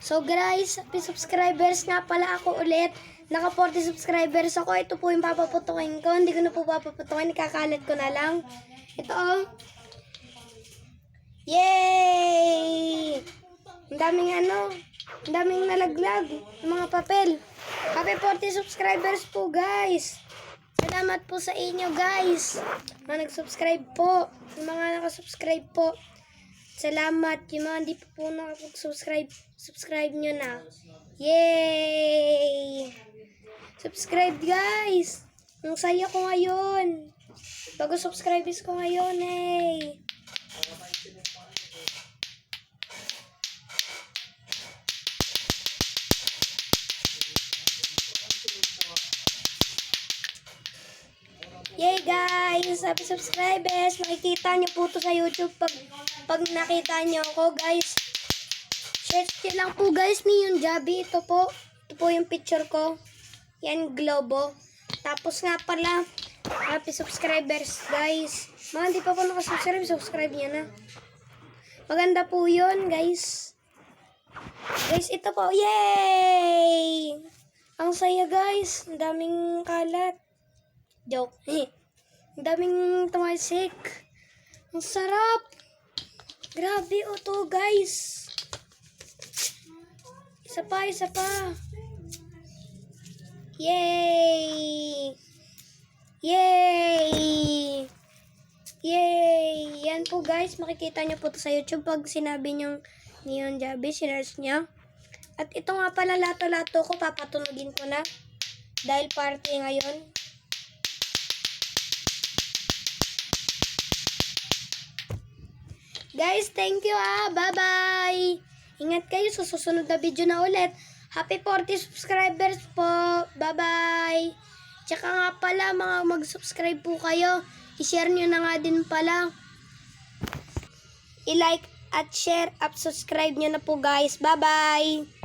So guys, happy subscribers nga pala ako ulit. Naka 40 subscribers ako. Ito po yung papaputukin ko. Hindi ko na po papaputukin. Ikakalat ko na lang. Ito oh. Yay! Ang daming ang daming nalaglag. Yung mga papel. Happy 40 subscribers po guys. Salamat po sa inyo guys. Mga nag-subscribe po. Yung mga nakasubscribe po. Salamat. Yung mga hindi po nakapag-subscribe, subscribe nyo na. Yay! Subscribe guys! Ang saya ko ngayon. Bago-subscribers ko ngayon eh. Yay guys! Happy subscribers! Makikita nyo po to sa YouTube pag nakita nyo ako guys. Share lang po guys ni yung Jabi. Ito po yung picture ko. Yan, Globo. Tapos nga pala, happy subscribers guys. Mga hindi pa po nakasubscribe, subscribe nyo na. Maganda po yun guys. Guys, ito po. Yay! Ang saya guys. Ang daming kalat. Joke. Ang daming tumalsik. Ang sarap. Grabe o to guys. Isa pa. Yay! Yay! Yay! Yan po guys. Makikita nyo po to sa YouTube pag sinabi nyo ni yung Jabi. Sinerge nyo. At ito nga pala lato-lato ko. Papatunogin ko na. Dahil party ngayon. Guys, thank you Bye-bye! Ingat kayo sa susunod na video na ulit. Happy 40 subscribers po. Bye-bye! Tsaka nga pala, mga mag-subscribe po kayo. I-share nyo na nga din pala. I-like at share at subscribe nyo na po guys. Bye-bye!